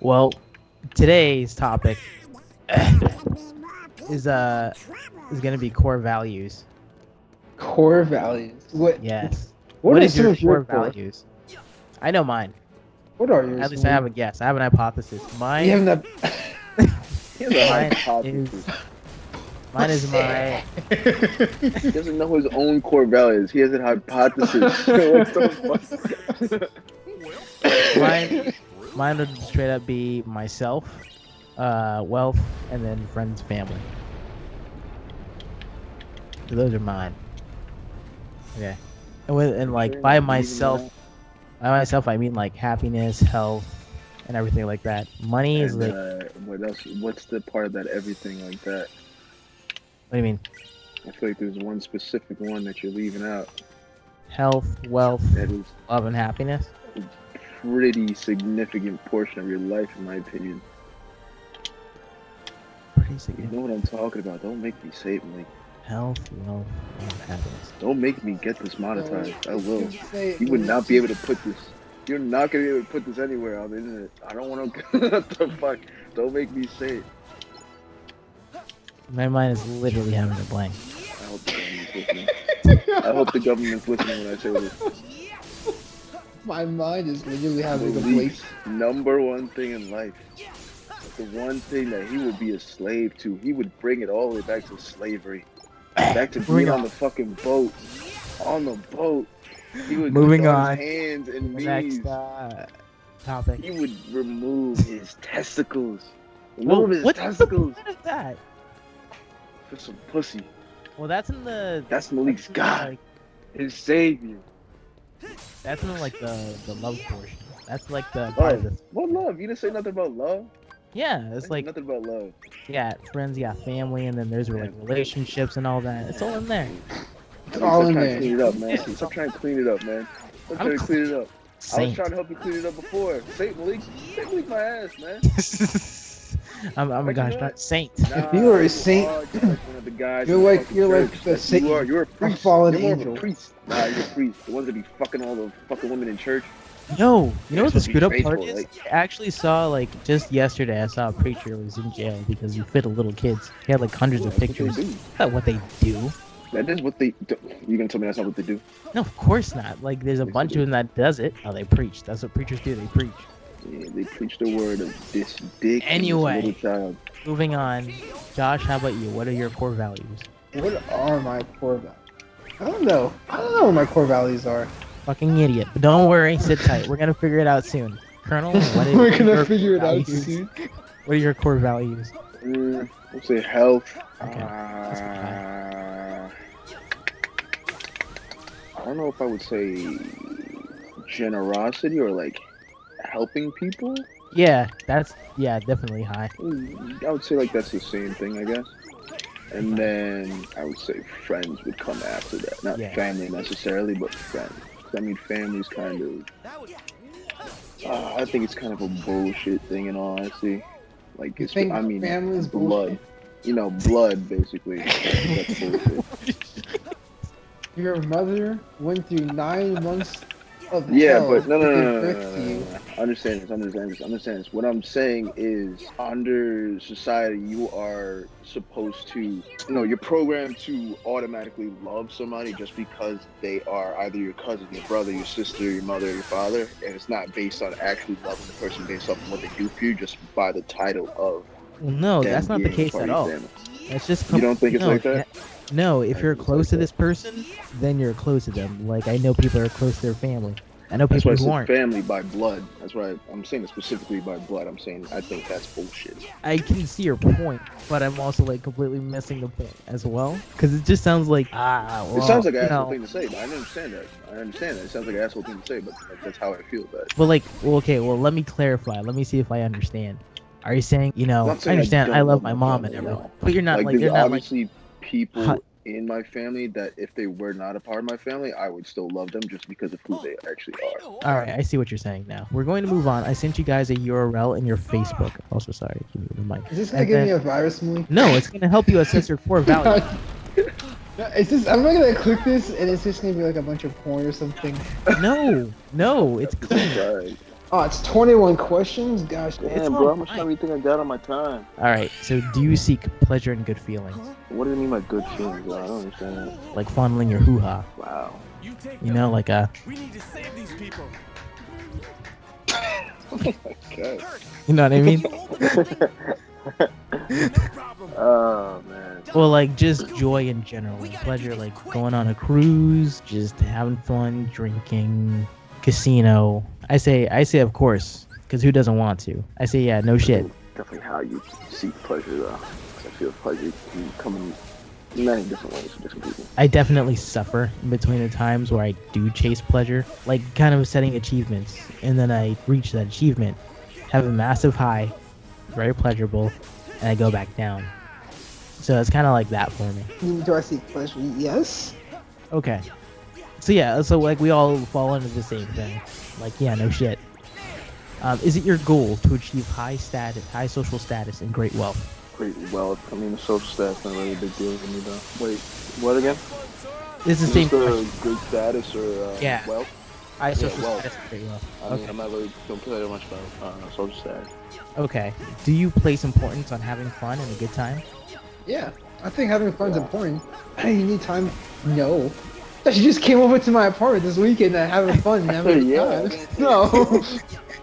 Well, today's topic is gonna be core values. Core values. Yes. What What are is some your of your core values? I know mine. What are yours? At least I have a guess. I have an hypothesis. You Mine. have that. He has a Mine hypothesis. is. Mine is my. He doesn't know his own core values. He has a hypothesis. What the fuck? Mine would straight up be myself, wealth, and then friends, family. So those are mine. Okay. And like by myself, I mean like happiness, health, and everything like that. Money is And, like. what else? What's the part of that everything like that? What do you mean? I feel like there's one specific one that you're leaving out. Health, wealth, That is love, and happiness. a pretty significant portion of your life, in my opinion. Pretty You significant. know what I'm talking about. Don't make me say it, Malik. Health, wealth, and happiness. Don't make me get this monetized. I will. Say, You would not be able to put this. You're not gonna be able to put this anywhere on the internet. I don't want to. What the fuck? Don't make me say it. My mind is literally having a blank. I hope the government's listening. I hope the government's listening when I say this. My mind is literally having a Malik's break. number one thing in life, the one thing that he would be a slave to, he would bring it all the way back to slavery, back to Bring being it on the fucking boat, on the boat. He would Moving cut on. his hands and Next knees. topic. He would remove his testicles. Well, Remove his what testicles What is that? for some pussy. Well, that's in the. That's Malik's in, God, like, his savior. that's in like the love portion. That's like the part of Oh, the. what love? You didn't say nothing about love. Yeah, it's Ain't like nothing about love. yeah, friends, yeah, family, and then there's like relationships and all that. It's all in there. It's all in Stop trying to there. clean it up, man. Stop trying to clean it up, man. Stop trying to clean it up. I was Saint. trying to help you clean it up before. Say Malik my ass, man. I'm a gosh, not saint. Nah, you were a saint, are just like one of the guys you're in the like fucking you're like church. the saint, You're a priest. fallen You're more angel. of a priest. Nah, you're a priest. The ones that be fucking all the fucking women in church. Yo, you know what the supposed to be screwed up part faithful, is? I actually saw like just yesterday. I saw a preacher was in jail because he fit little kids. He had like hundreds of That's what they pictures. do. Is that what they do? That is what they do. You gonna tell me that's not what they do? No, of course not. Like there's a Yes, bunch they of them that does it. Oh, they preach. That's what preachers do. They preach. Yeah, they preach the word of this dick and Anyway. this little child. Moving on. Josh, how about you? What are your core values? What are my core values? I don't know. I don't know what my core values are. Fucking idiot. But don't worry. Sit tight. We're gonna figure it out soon. Colonel, what is We're gonna your figure it core out values? soon. What are your core values? Let's say health. Okay, that's I don't know if I would say generosity or like helping people. Yeah, that's definitely high. I would say like that's the same thing, I guess. And then I would say friends would come after that. Not Yeah. family necessarily, but friends. I mean, family's kind of. I think it's kind of a bullshit thing in all honesty. Like You it's. think I mean, family's blood. bullshit? You know, blood basically. That's bullshit. Your mother went through 9 months of Yeah, hell but no, to no, give no, no, birth no, to no, you. no, no. Understand this. What I'm saying is, under society, you are supposed to, you're programmed to automatically love somebody just because they are either your cousin, your brother, your sister, your mother, your father, and it's not based on actually loving the person based off of what they do for you, just by the title of. Well, no, them that's not the being case part at of all. your family. That's just You don't think it's no, like that? No, if I you're think it's close like to that. this person, then you're close to them. Like I know people are close to their family. I know That's why people I who said aren't. family by blood. That's why I'm saying it specifically by blood. I'm saying I think that's bullshit. I can see your point, but I'm also like completely missing the point as well. Because it just sounds like well, It sounds like an you asshole know. thing to say, but I understand that. It sounds like an asshole thing to say, but that's how I feel about it. But like, well, okay, well, let me clarify. Let me see if I understand. Are you saying, I'm not I saying understand don't I love my mom and family, everything, no. but you're not Like, like there's you're not like. obviously people Hot. in my family that if they were not a part of my family, I would still love them just because of who they actually are. All right, I see what you're saying now. We're going to move on. I sent you guys a URL in your Facebook. Also, sorry, give me the mic. Is this gonna And give then- me a virus, Malik? No, it's gonna help you assess your core value. It's just I'm not gonna click this and it's just gonna be like a bunch of porn or something. No, it's clean. Right. Oh, it's 21 questions. Gosh, It's Damn, all bro, how much fine. time do you think I got on my time? All right. So, do you seek pleasure and good feelings, What do you mean by good feelings, bro? I don't understand. like fondling your hoo ha? Wow. You know, like a, We need to save these people. Okay. you know what I mean? No problem. Oh man. Well, like just joy in general, and pleasure, like going on a cruise, just having fun, drinking, casino. I say, of course, because who doesn't want to? I say, yeah, no shit. Definitely how you seek pleasure, though. 'Cause I feel pleasure can come in many different ways for different people. I definitely suffer in between the times where I do chase pleasure, like kind of setting achievements, and then I reach that achievement, have a massive high, very pleasurable, and I go back down. So it's kind of like that for me. do I seek pleasure? Yes. Okay. So yeah, so like we all fall into the same thing. Like, yeah, no shit. Is it your goal to achieve high social status, and great wealth? Great wealth. I mean, the social status not really a big deal for me, though. Wait, what again? It's the Is same this question. good status or Yeah. wealth? High social wealth. status, and great wealth. I mean, Okay. I'm not really don't care that much about social status. Okay. Do you place importance on having fun and a good time? Yeah. I think having fun's important. Hey, you need time? No. She just came over to my apartment this weekend and having fun and having a good Yeah. time. No.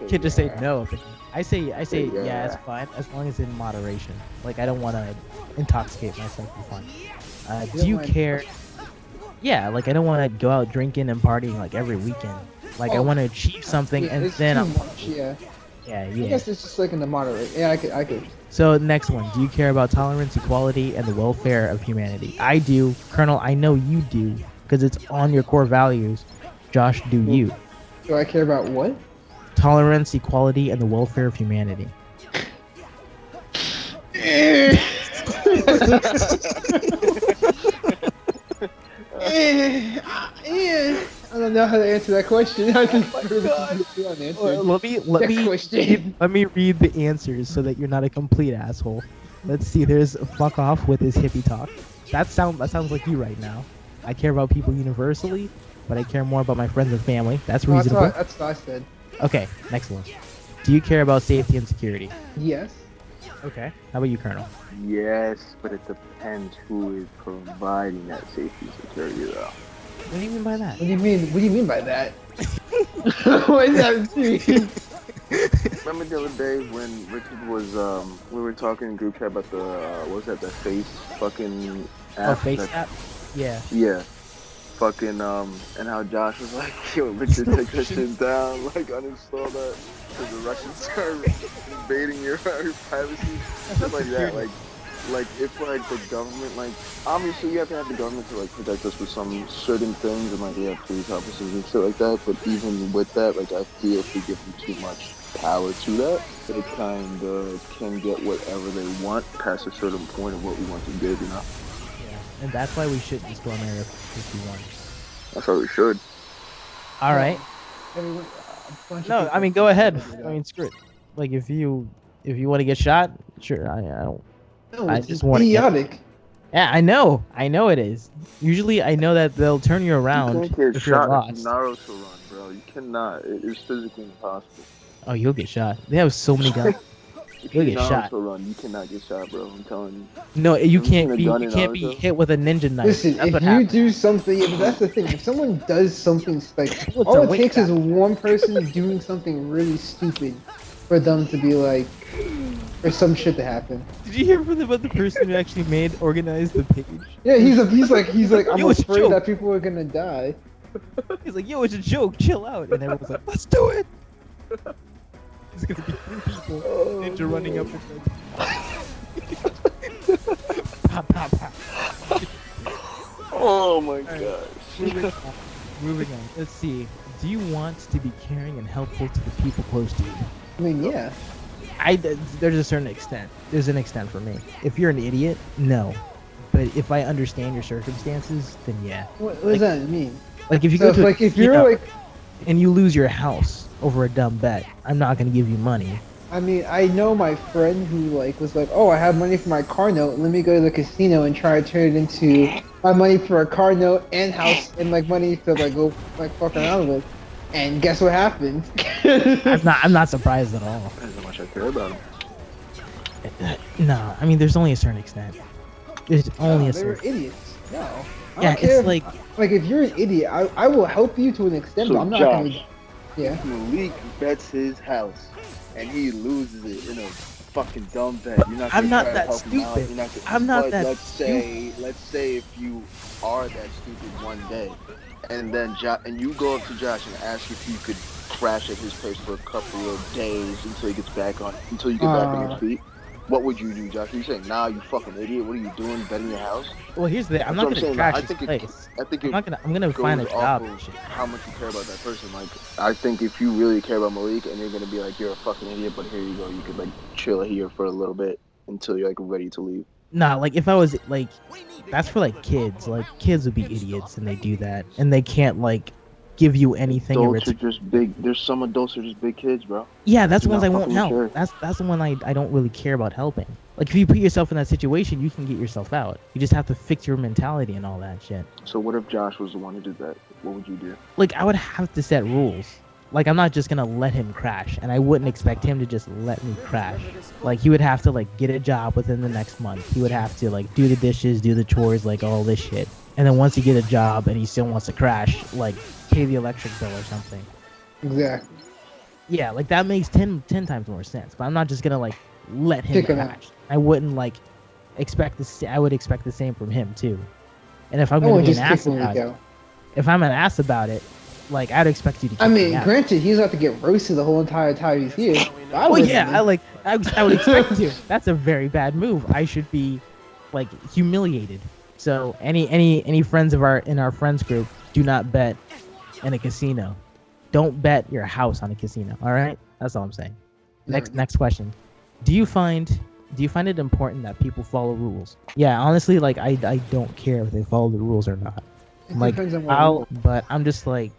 Can't just say no. But I say yeah, Yeah. it's fine as long as in moderation. Like I don't want to intoxicate myself for fun. Do you mind- care? Yeah, like I don't want to go out drinking and partying like every weekend. Like I Oh. want to achieve something Yeah, and it's then too I'm, much, yeah. yeah, I yeah. guess it's just like in the moderate. Yeah, I could. So next one, do you care about tolerance, equality, and the welfare of humanity? I do, Colonel. I know you do because it's on your core values. Josh, do you? Do I care about what? Tolerance, equality, and the welfare of humanity. I don't know how to answer that question. I think Let Next question. let me read the answers so that you're not a complete asshole. Let's see. There's fuck off with his hippie talk. That sounds like you right now. I care about people universally, but I care more about my friends and family. That's Well, reasonable. that's what I said. Okay, next one. Do you care about safety and security? Yes. Okay. How about you, Colonel? Yes, but it depends who is providing that safety and security, though. What do you mean by that? What do you mean? What do you mean by that? What does that mean? Remember the other day when Richard was we were talking in group chat about the what was that face fucking Oh, app face that- app? Yeah. Yeah. Fucking and how Josh was like, yo, Richard, take that shit down, like uninstall that because the Russians are invading your privacy, stuff like that. Like if like the government, like obviously you have to have the government to like protect us with some certain things, and like we have police officers and shit like that. But even with that, like I feel if we give them too much power to that, that it kind of can get whatever they want past a certain point of what we want to give, you know. Yeah. And that's why we shouldn't storm Area 51. That's how we should. All right. Everyone, a bunch of No, people I mean go ahead. do that. I mean screw it. Like if you want to get shot, sure. I don't. No, I it's just wanna get- idiotic. Yeah, I know it is. Usually, I know that they'll turn you around You can't get if you're shot lost. if Naruto run, bro. You cannot. It is physically impossible. Oh, you'll get shot. They have so many guns. If You'll you get shot. Naruto run, you cannot get shot, bro. I'm telling you. No, you Have you seen can't a be. gun You in can't be Naruto? hit with a ninja knife. Listen, That's if what you happens. do something, yeah, but that's the thing. If someone does something like, It's all a it wake takes is up. one person doing something really stupid for them to be like, for some shit to happen. Did you hear about the person who actually organized the page? Yeah, he's like, I'm Yo, it's a afraid joke. that people are gonna die. He's like, "Yo, it's a joke. Chill out." And everyone's like, "Let's do it." There's gonna be 3 people, ninja running up and like, pop, pop, pop. Oh my Alright. gosh. Moving on. Moving on. Let's see. Do you want to be caring and helpful to the people close to you? I mean, yeah. There's a certain extent. There's an extent for me. If you're an idiot, no. But if I understand your circumstances, then yeah. What does that mean? Like if you So go if, to like, if you you're know, like, and you lose your house over a dumb bet, I'm not gonna give you money. I mean, I know my friend who like was like, oh, I have money for my car note. Let me go to the casino and try to turn it into my money for a car note and house and like money to like go like fuck around with. And guess what happened? I'm not surprised at all. Depends how much I care about him. No, I mean there's only a certain extent. There's only a They were certain. idiots. No. I Yeah, don't care it's like like if you're an idiot, I will help you to an extent, So but I'm not Josh, gonna. Yeah. Malik bets his house, and he loses it in a fucking dumb bet. You're not. I'm gonna not try to that help him out. stupid. You're not gonna, I'm not but that let's say if you are that stupid one day, and then and you go up to Josh and ask if you could crash at his place for a couple of days until he gets back on, until you get back on your feet. What would you do, Josh? Are you saying, nah, you fucking idiot? What are you doing, betting your house? well, here's the. I'm That's not what gonna I'm saying. crash I his think place. I think I'm gonna find a goes job off and of shit. how much you care about that person. Like, I think if you really care about Malik and you're gonna be like, you're a fucking idiot, but here you go, you could like chill here for a little bit until you're like ready to leave. Nah, like if I was like, that's for like kids. Like kids would be idiots and they do that, and they can't like give you anything in Adults are return. just big. There's some adults are just big kids, bro. Yeah, that's the Do ones not I won't fucking help. care. That's the one I don't really care about helping. Like if you put yourself in that situation, you can get yourself out. You just have to fix your mentality and all that shit. So what if Josh was the one who did that? What would you do? Like I would have to set rules. Like I'm not just gonna let him crash, and I wouldn't expect him to just let me crash. Like he would have to like get a job within the next month. He would have to like do the dishes, do the chores, like all this shit. And then once he get a job and he still wants to crash, like pay the electric bill or something. Exactly. Yeah, like that makes 10 times more sense. But I'm not just gonna like let him Kick him out. crash. I wouldn't like expect the I would expect the same from him too. And if I'm I gonna would be an just kick ass Malik about it, out. if I'm an ass about it, like I'd expect you to. I kick me mean, out. granted, he's about to get roasted the whole entire time he's here. But I Well, wouldn't yeah, be. I would expect to. That's a very bad move. I should be like humiliated. So any friends of in our friends group, do not bet in a casino. Don't bet your house on a casino. All right, that's all I'm saying. Next question. Do you find it important that people follow rules? Yeah, honestly, like I don't care if they follow the rules or not. It Like depends on what but I'm just like,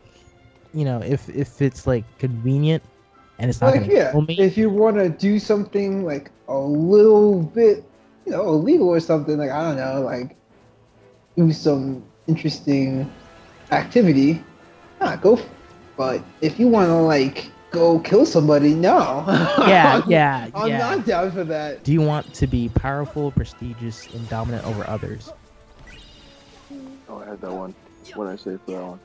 you know, if it's like convenient and it's not like, gonna yeah, kill me. if you want to do something like a little bit, illegal or something, like, I don't know, like do some interesting activity, go for it. But if you want to like go kill somebody, no. Yeah. I'm not down for that. Do you want to be powerful, prestigious, and dominant over others? Oh, I had that one. What did I say for that one?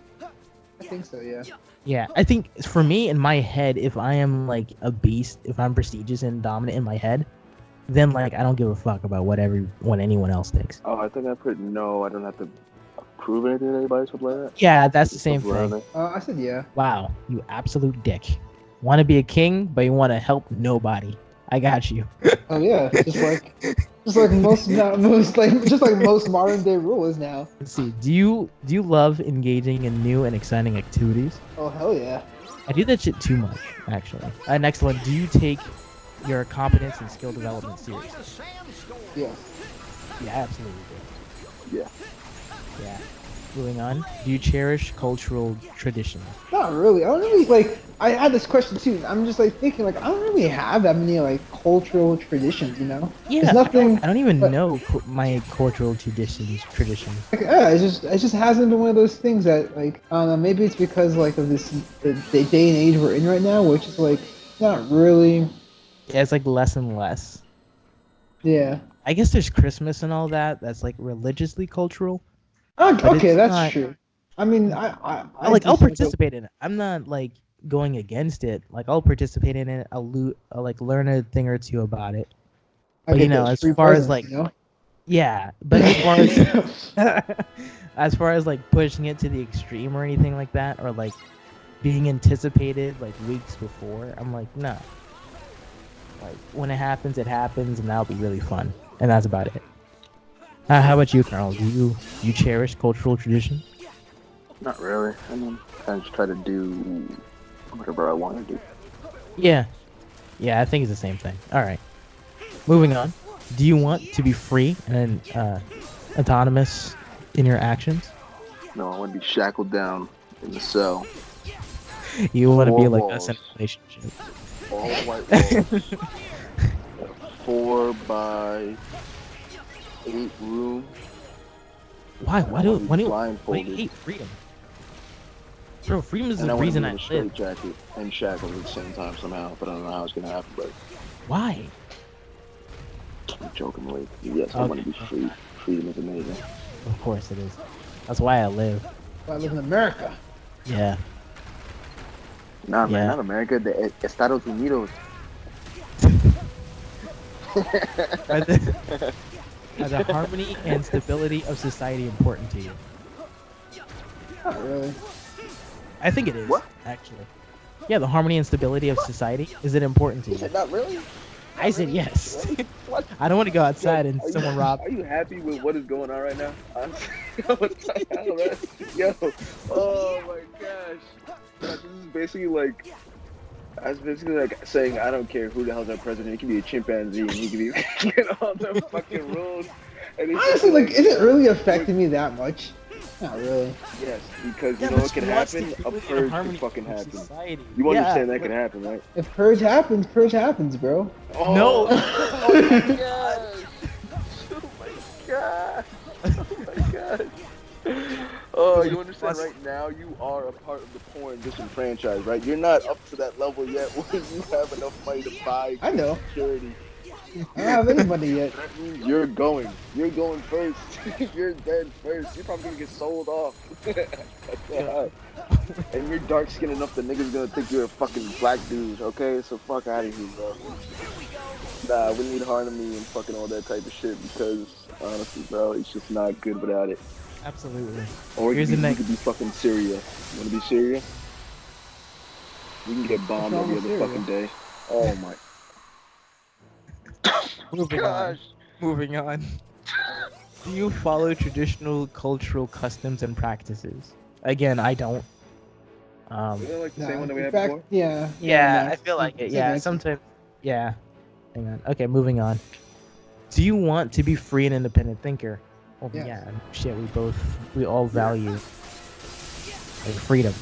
I think so, yeah. Yeah, I think for me in my head, if I am like a beast, if I'm prestigious and dominant in my head, then like I don't give a fuck about what anyone else thinks. Oh, I think I put no. I don't have to prove anything to anybody, something like that. Yeah, that's the same Something around thing. there. I said yeah. Wow, you absolute dick. Want to be a king, but you want to help nobody. I got you. Oh yeah, just like most modern day rulers now. Let's see. Do you love engaging in new and exciting activities? Oh hell yeah. I do that shit too much, actually. Next one. Do you take your competence and skill development serious? Yeah. Yeah, absolutely do. Yeah. Yeah. Moving on. Do you cherish cultural traditions? Not really. I don't really like. I had this question too. I'm just like thinking like I don't really have that many like cultural traditions. Yeah. There's nothing. I don't even but- know my cultural traditions. Like, yeah, it just hasn't been one of those things that like I don't know. Maybe it's because like of the day and age we're in right now, which is like not really. Yeah, it's like less and less. Yeah. I guess there's Christmas and all that. That's like religiously cultural. Okay, it's that's not- true. I mean, I I'll just like, participate in it. I'm not like going against it. Like I'll participate in it. I'll like learn a thing or two about it. I But, get you know, those as free far as, presents, like, Yeah, but as far as as far as like pushing it to the extreme or anything like that, or like being anticipated like weeks before, I'm like, no. Like when it happens, and that'll be really fun, and that's about it. How about you, Carl? Do you cherish cultural tradition? Not really. I mean, I just try to do whatever I want to do. Yeah, I think it's the same thing. All right, moving on. Do you want to be free and autonomous in your actions? No, I want to be shackled down in the cell. You want to be Four like us in a walls. relationship. All white walls. 4x8 room. Why? Why do you Blindfolded. hate freedom? Bro, freedom is And I the want to reason be I in a live. straight jacket and shackles at the same time somehow, but I don't know how it's gonna happen. But Why? I'm joking, like, yes, I want to be Okay. free. Freedom is amazing. Of course it is. That's why I live. I live in America. Yeah. Nah, man, Yeah. not America. The Estados Unidos. Are the harmony and stability of society important to you? Not really. I think it is. What? Actually. Yeah, the harmony and stability of society. Is it important to He you? said, not really. I said yes. What? I don't want to go outside and Are you- someone rob. Are you happy with what is going on right now? Honestly, yo, oh my gosh, this is basically like. That's basically like saying I don't care who the hell's our president. He can be a chimpanzee and he can be get all the fucking rules. And it's Honestly, like, is it really like, affecting me that much? Not really. Yes, because Yeah, you know but what can who wants to happen? A live in purge can harmony fucking with happen. society? You Yeah, understand that but- can happen, right? If purge happens, bro. Oh, No. Oh my gosh. Oh my gosh. Oh my gosh. Oh, you understand right now you are a part of the porn disenfranchised, right? You're not up to that level yet where you have enough money to buy I know. security. I don't have anybody yet. That means you're going. You're going first. You're dead first. You're probably gonna get sold off. And you're dark skinned enough that niggas gonna think you're a fucking black dude, okay? So fuck out of here, bro. Nah, we need harmony and fucking all that type of shit because honestly, bro, it's just not good without it. Absolutely. Or Here's you the could, next- you could be fucking Syria. You wanna be Syria? We can get bombed What's wrong every with other Syria? fucking day. Oh my Moving on. gosh. Moving on. Do you follow traditional cultural customs and practices? Again, I don't. Isn't it like the Nah, same one that we in had fact, before? yeah. Yeah, no, I feel like it. it's Yeah, advanced. sometimes. Yeah. Hang on. Okay, moving on. Do you want to be free and independent thinker? Well, Yes. yeah. Shit, we all value like freedom.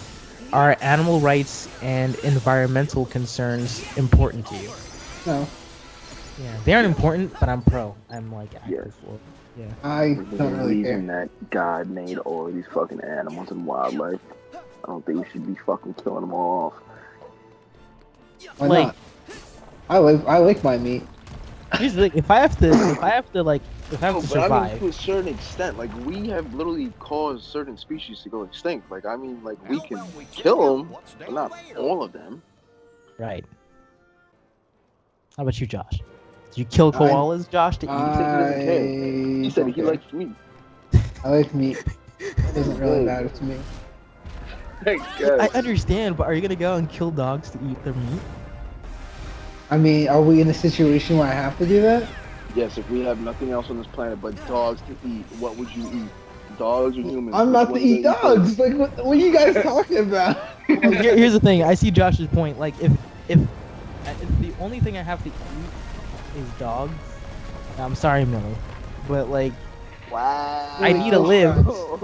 Are animal rights and environmental concerns important to you? No, Yeah, they aren't important, but I'm pro. I'm like active Yes. for. Yeah. I There's a don't really reason care. that God made all of these fucking animals and wildlife. I don't think we should be fucking killing them all off. Why Like- not? I like my meat. Here's the thing, if I have to No, but I mean, survive, to a certain extent, like we have literally caused certain species to go extinct. Like I mean, like we can kill them, but not all of them. right? How about you, Josh? Do you kill I- koalas, Josh, to eat? doesn't care. He said don't he care. likes meat. I like meat. It doesn't really matter to me. Thank I God. understand, but are you gonna go and kill dogs to eat their meat? I mean, are we in a situation where I have to do that? Yes, if we have nothing else on this planet but dogs to eat, what would you eat? Dogs or humans? I'm Which not to one eat do you dogs. Like, what are you guys talking about? Well, here's the thing. I see Josh's point. Like, if the only thing I have to eat is dogs, I'm sorry, Millie, but like, think? Wow. I need to live.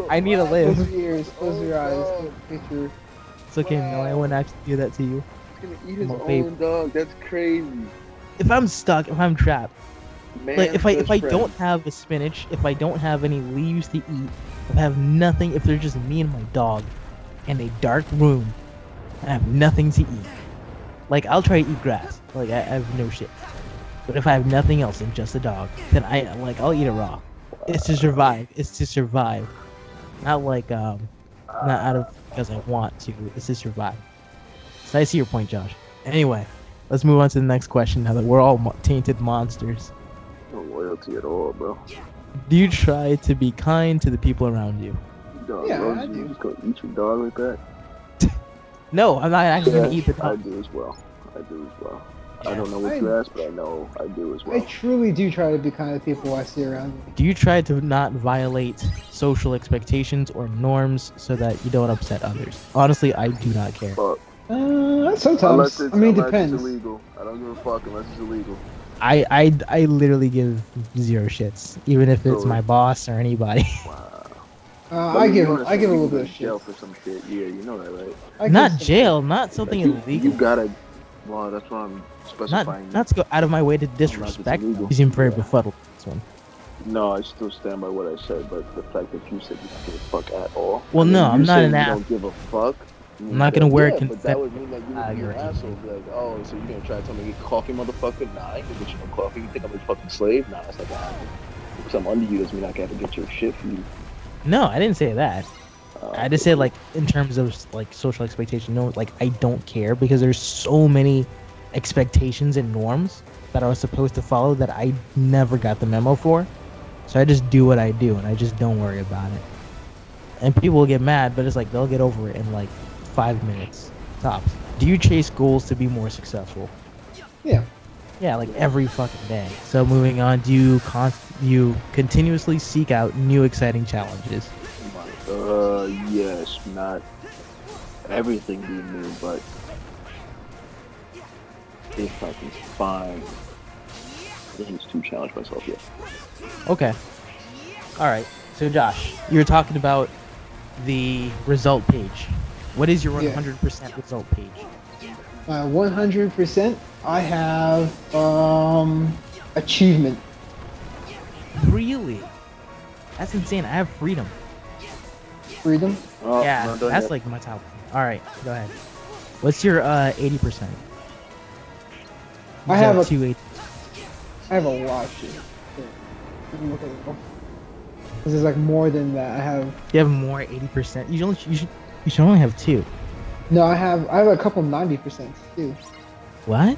I need to Close live. your ears, close your eyes. Picture. It's okay, Millie. I wouldn't actually do that to you. He's gonna eat his My own babe. dog. That's crazy. If I'm stuck, if I'm trapped, like Man's if I best friend. don't have the spinach, if I don't have any leaves to eat, if I have nothing, if there's just me and my dog in a dark room, I have nothing to eat. Like I'll try to eat grass. Like I have no shit. But if I have nothing else and just a dog, then I'll eat it raw. It's to survive. It's to survive. Not like not out of because I want to. It's to survive. So I see your point, Josh. Anyway, let's move on to the next question now that we're all tainted monsters. No loyalty at all, bro. Do you try to be kind to the people around you? Dog, Yeah, bro, I you do. just gonna eat your dog like that? No, I'm not actually gonna eat the I dog. do as well. I do as well. I Yeah. don't know what you asked, but I know I do as I well. truly do try to be kind to people I see around me. Do you try to not violate social expectations or norms so that you don't upset others? Honestly, I do not care. Fuck. Sometimes. Unless it's, I mean, unless depends. it's illegal. I don't give a fuck unless it's illegal. I literally give zero shits, even if it's Totally. my boss or anybody. Wow. I give a little bit of jail shit. for some shit. Yeah, you know that, right? I give Not some- jail, not something You illegal. gotta. Well, that's what I'm specifying. Not to go out of my way to it's disrespect. illegal. You seem very Yeah. befuddled with this one. No, I still stand by what I said, but the fact that you said you don't give a fuck at all. Well, and no, then I'm you not saying an you ass. don't give a fuck. I'm not gonna wear yeah, a but that confetti would mean that you would flag be or an anything. asshole. Be like, oh, so you're gonna try to tell me to get coffee, motherfucker? Nah, I ain't gonna get you no coffee. You think I'm a fucking slave? Nah, that's not gonna happen. Because I'm under you doesn't mean I can have to get your shit for you. No, I didn't say that. I just said cool. like in terms of like social expectation. No, like I don't care because there's so many expectations and norms that I was supposed to follow that I never got the memo for. So I just do what I do and I just don't worry about it. And people will get mad, but it's like they'll get over it in like 5 minutes tops. Do you chase goals to be more successful? Yeah. Yeah, like every fucking day. So moving on, do you continuously seek out new exciting challenges? Yes, not everything being new, but if I can find things to challenge myself, yeah. Okay. All right. So Josh, you were talking about the result page. What is your Yeah. 100% result page? 100%. I have achievement. Really? That's insane. I have freedom. Freedom. Oh, Yeah, not done that's yet. like my top one. All right, go ahead. What's your 80%? I have a- 280. I have a lot of shit. Here, let me look at it. This is like more than that. I have You have more 80%. You should only have two. no. I have a couple 90% too. What?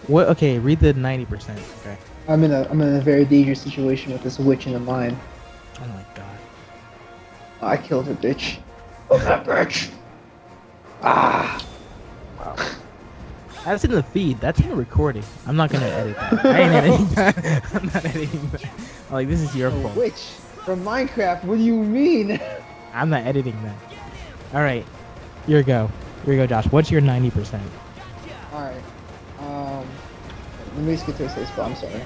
What? Okay, read the 90%. Okay. I'm in a very dangerous situation with this witch in the mine. Oh my god. I killed her, bitch. Oh, that bitch. Ah. Wow. That's in the feed. That's in the recording. I'm not gonna edit that. I ain't editing that. I'm not editing that. Like this is your A fault. witch from Minecraft. What do you mean? I'm not editing that. All right, here you go. Here you go, Josh. What's your 90%? All right. Let me just get to a safe spot. I'm sorry.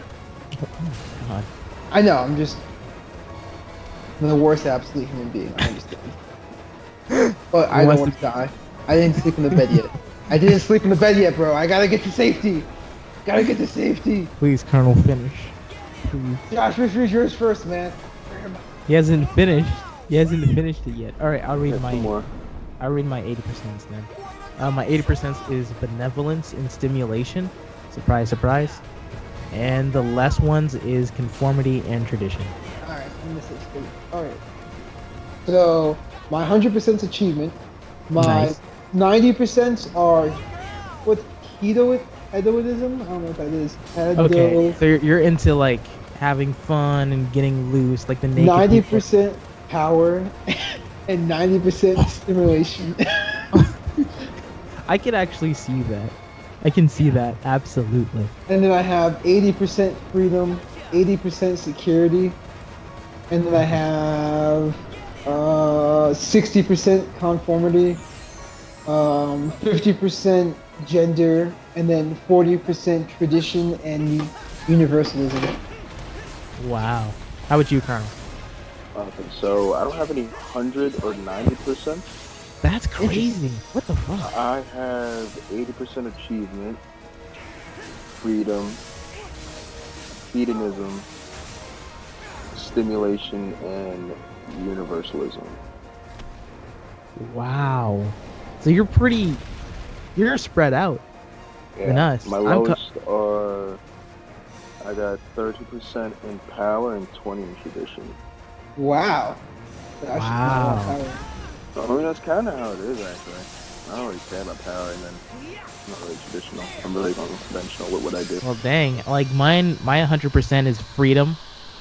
God. I know. I'm the worst absolute human being. I understand. But I don't wants want to die. I didn't sleep in the bed yet. I didn't sleep in the bed yet, bro. I gotta get to safety. Gotta get to safety. Please, Colonel, finish. Please. Josh, which was yours first, man? He hasn't finished. He hasn't finished it yet. All right, I'll read Got two my. more. I'll read my 80% then. My 80% is benevolence and stimulation. Surprise, surprise. And the less ones is conformity and tradition. All right, I'm gonna say straight. All right. So my 100% achievement. My Nice. 90% are what hedoism? I don't know what that is. Okay, so you're into like having fun and getting loose, like the naked people. 90% power and 90% stimulation. I can actually see that. I can see that absolutely. And then I have 80% freedom, 80% security, and then I have 60% conformity, 50% gender, and then 40% tradition and universalism. Wow. How about you, Colonel? Okay, so I don't have any 100 or 90%. That's crazy. What the fuck? I have 80% achievement, freedom, hedonism, stimulation, and universalism. Wow. So you're spread out. Than us. My I'm lowest are I got 30% in power and 20 in tradition. Wow. That's Wow. I mean, that's kind of how it is, actually. I don't really care about power, and then I'm not really traditional. I'm really unconventional with what I do. Well, dang. Like my 100% is freedom.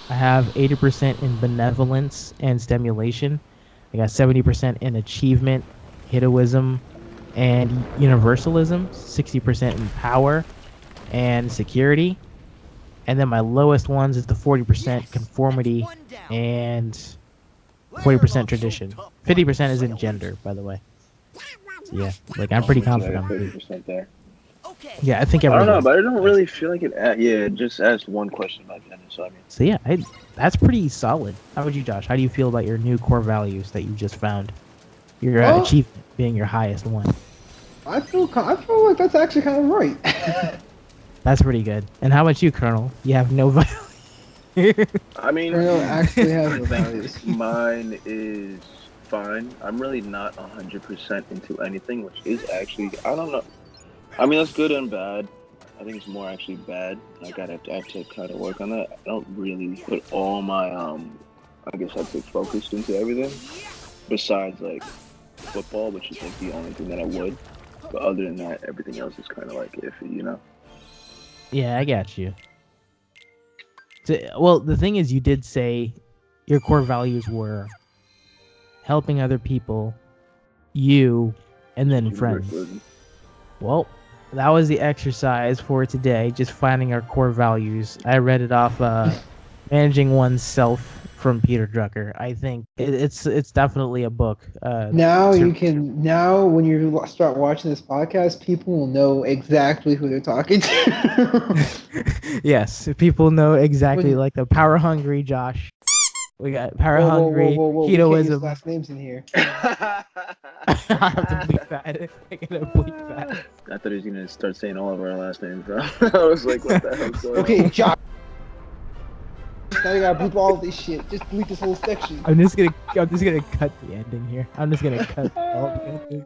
I have 80% in benevolence and stimulation. I got 70% in achievement, heroism, and universalism. 60% in power and security. And then my lowest ones is the 40% conformity and 40% tradition. 50% is in gender, by the way. So yeah, like I'm pretty confident. 30% there. Yeah, I think I don't know, everyone. but I don't really feel like it. Yeah, it just asked one question about gender, so I mean. So yeah, that's pretty solid. How about you, Josh? How do you feel about your new core values that you just found? Your Well- achievement being your highest one. I feel like that's actually kind of right. That's pretty good. And how about you, Colonel? You have no value. I mean, Colonel actually has no values. mine is fine. I'm really not 100% into anything, which is actually, I don't know. I mean, that's good and bad. I think it's more actually bad. I have to kind of work on that. I don't really put all my, I guess I'd say focused into everything. Besides, like, football, which is, like, the only thing that I would. But other than that, everything else is kind of, like, iffy, you know? Yeah, I got you. So, well, the thing is, you did say your core values were helping other people, you, and then friends. Well, that was the exercise for today, just finding our core values. I read it off Managing Oneself from Peter Drucker. I think it's definitely a book. Now you can, now when you start watching this podcast, people will know exactly who they're talking to. Yes, people know exactly, When- like the power hungry Josh. We got power whoa, hungry, we can't use hedoism. last names in here. I have to bleep that. I gotta bleep that. I thought he was gonna start saying all of our last names, bro. I was like, what the hell's going on? Okay, Josh. Now you gotta bleep all this shit. Just delete this whole section. I'm just gonna cut the ending here. I'm just gonna cut all the ending.